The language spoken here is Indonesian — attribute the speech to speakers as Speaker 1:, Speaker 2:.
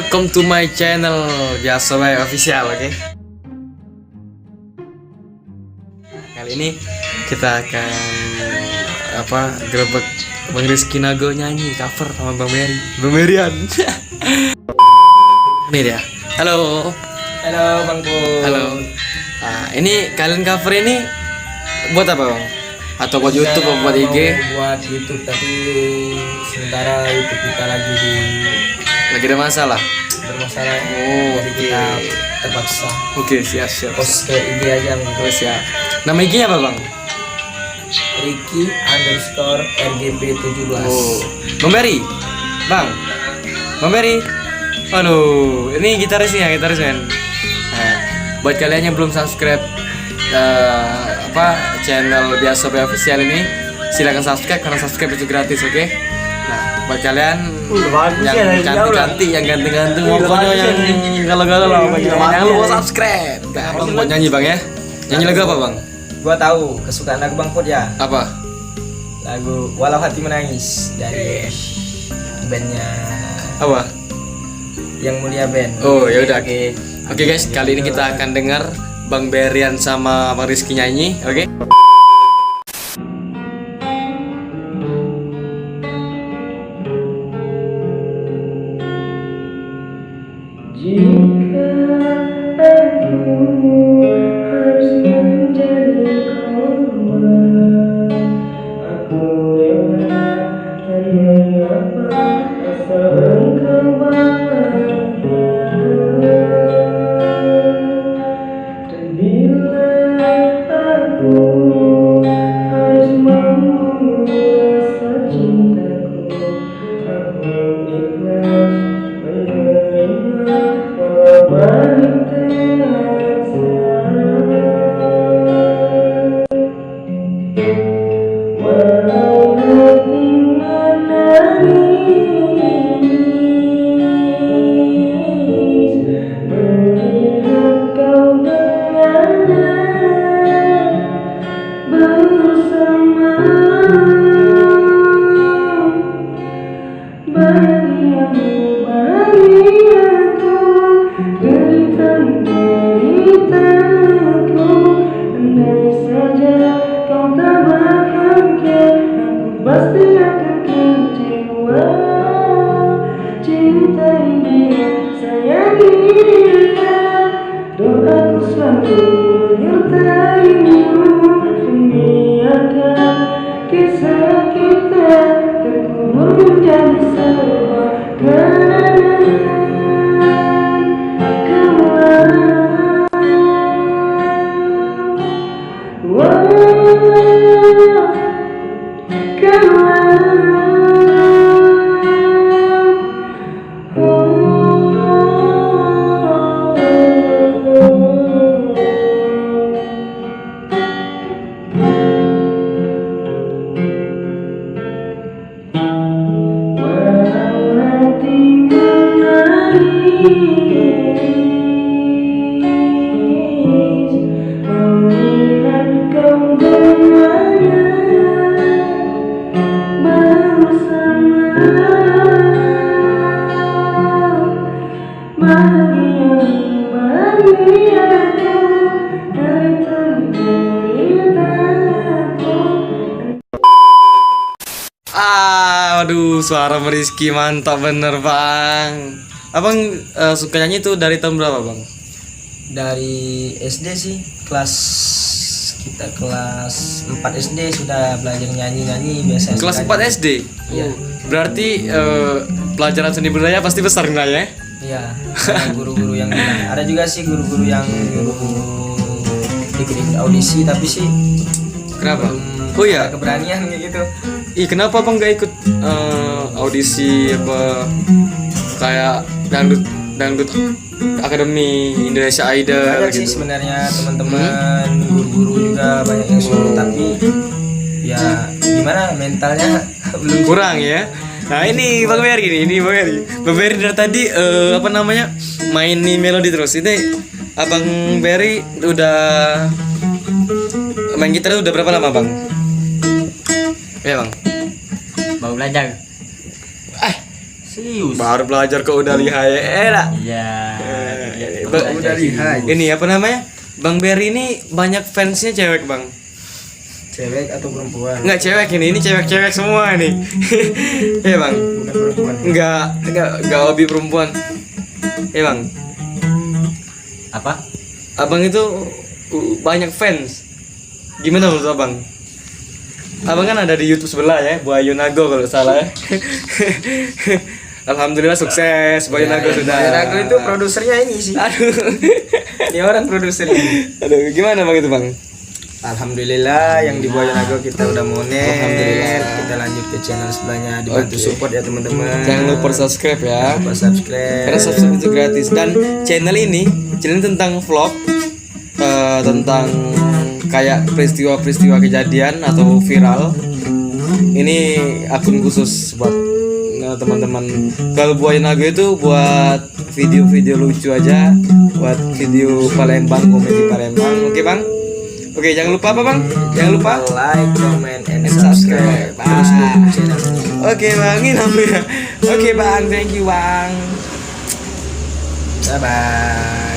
Speaker 1: Welcome to my channel Biasa Bae Official, oke? Kali ini kita akan gerebek Bang Rizky Nago nyanyi cover sama Bang Berry, Bang Berryan. Ini dia. Halo.
Speaker 2: Halo Bang Bu.
Speaker 1: Halo. Nah, ini kalian cover ini buat apa Bang? Atau buat YouTube atau buat IG?
Speaker 2: Buat YouTube, tapi sementara YouTube kita lagi
Speaker 1: Lagi ada masalah.
Speaker 2: bermasalah.
Speaker 1: Oh,
Speaker 2: jadi kita terpaksa
Speaker 1: Oke, siap.
Speaker 2: post ke IG aja Bang.
Speaker 1: Oh, siap. Nama IG-nya apa Bang?
Speaker 2: Ricky_RGP17.
Speaker 1: Oh, Bang Berry, Bang Berry. Aduh, ini gitarisnya, men. Nah, buat kalian yang belum subscribe channel Biasa Bae Official ini, silakan subscribe karena subscribe itu gratis, oke? Nah, buat kalian yang cantik-cantik, yang ganteng-ganteng, pokoknya yang galau-galau lah, jangan lupa subscribe. Nah, Bang mau nyanyi Bang ya? Nyanyi lagu apa Bang?
Speaker 2: Gua tahu kesukaan lagu Bang Put ya.
Speaker 1: Apa?
Speaker 2: Lagu Walau Hati Menangis dari bandnya
Speaker 1: Apa?
Speaker 2: Yang Mulia Band.
Speaker 1: Oh ya udah, oke guys, kali ini kita akan dengar Bang Berryan sama Bang Rizky nyanyi, oke?
Speaker 2: Jika aku harus menjadi korban, aku rela dan mengapa asal engkau bahagia. Dan bila aku harus membunuh rasa cintaku, aku ikhlas menerima walau paling terasa. Walau hati menangis melihat kau dengannya bersama. Bahagiaku, deritaku, andai saja kau tak bahagia, aku pasti akan kecewa. Cintai dia, sayangi dia, doaku selalu menyertaimu, demi agar kisah kita terkubur menjadi sebuah kenangan.
Speaker 1: Aduh, suara Rizky mantap bener Bang. Abang suka nyanyi tuh dari tahun berapa Bang?
Speaker 2: Dari SD sih, kita kelas 4 SD sudah belajar nyanyi biasa.
Speaker 1: Kelas 4 SD?
Speaker 2: Iya.
Speaker 1: Berarti pelajaran seni budaya pasti besar nilainya?
Speaker 2: Iya, ada guru-guru yang bilang. Ada juga sih guru-guru yang ikut audisi, tapi sih
Speaker 1: Kenapa?
Speaker 2: belum
Speaker 1: Oh iya,
Speaker 2: ada keberanian kayak gitu.
Speaker 1: kenapa Bang nggak ikut audisi apa kayak dangdut Akademi Indonesia Idol
Speaker 2: Banyak sih
Speaker 1: gitu?
Speaker 2: sebenarnya teman-teman guru-guru juga banyak yang suruh, tapi ya gimana mentalnya belum
Speaker 1: Kurang ya. Nah ini Bang Berry ini Bang Berry dari tadi mainin melodi terus. Ini Abang Berry udah main gitar udah berapa lama Bang? Ya Bang.
Speaker 3: Baru belajar.
Speaker 2: Serius.
Speaker 1: Baru belajar kok udah lihai. Lah.
Speaker 3: Iya.
Speaker 2: Udah lihai.
Speaker 1: Ini apa namanya? Bang Berry ini banyak fansnya cewek, Bang.
Speaker 2: Cewek atau perempuan?
Speaker 1: Enggak cewek ini cewek-cewek semua nih. Iya, Bang.
Speaker 2: Bukan perempuan.
Speaker 1: Enggak hobi perempuan. Iya, Bang.
Speaker 3: Apa?
Speaker 1: Abang itu banyak fans. Gimana menurut Abang? Abang kan ada di YouTube sebelah ya, Buayu Nago kalau salah ya. Alhamdulillah sukses, Buayu Nago sudah.
Speaker 2: Buayu Nago itu produsernya ini sih.
Speaker 1: Aduh.
Speaker 2: Ini orang produsernya.
Speaker 1: Aduh, gimana Bang itu, Bang?
Speaker 2: Alhamdulillah yang di Buayu Nago kita udah monet.
Speaker 1: Alhamdulillah.
Speaker 2: Kita lanjut ke channel sebelahnya, dibantu
Speaker 1: Oke.
Speaker 2: support ya teman-teman.
Speaker 1: Jangan lupa subscribe ya.
Speaker 2: Lupa subscribe.
Speaker 1: Karena subscribe itu gratis dan channel ini tentang vlog, tentang kayak peristiwa-peristiwa kejadian atau viral. Ini akun khusus buat teman-teman. Kalau Buayu Nago itu buat video-video lucu aja, buat video Palembang, komedi Palembang. Oke, Bang? Oke, jangan lupa apa, Bang? Jangan lupa
Speaker 2: like, comment, and
Speaker 1: subscribe.
Speaker 2: subscribe. Terus dukung channel.
Speaker 1: Oke, Bang, ini namanya. Oke, Bang, thank you, Bang.
Speaker 2: Bye bye.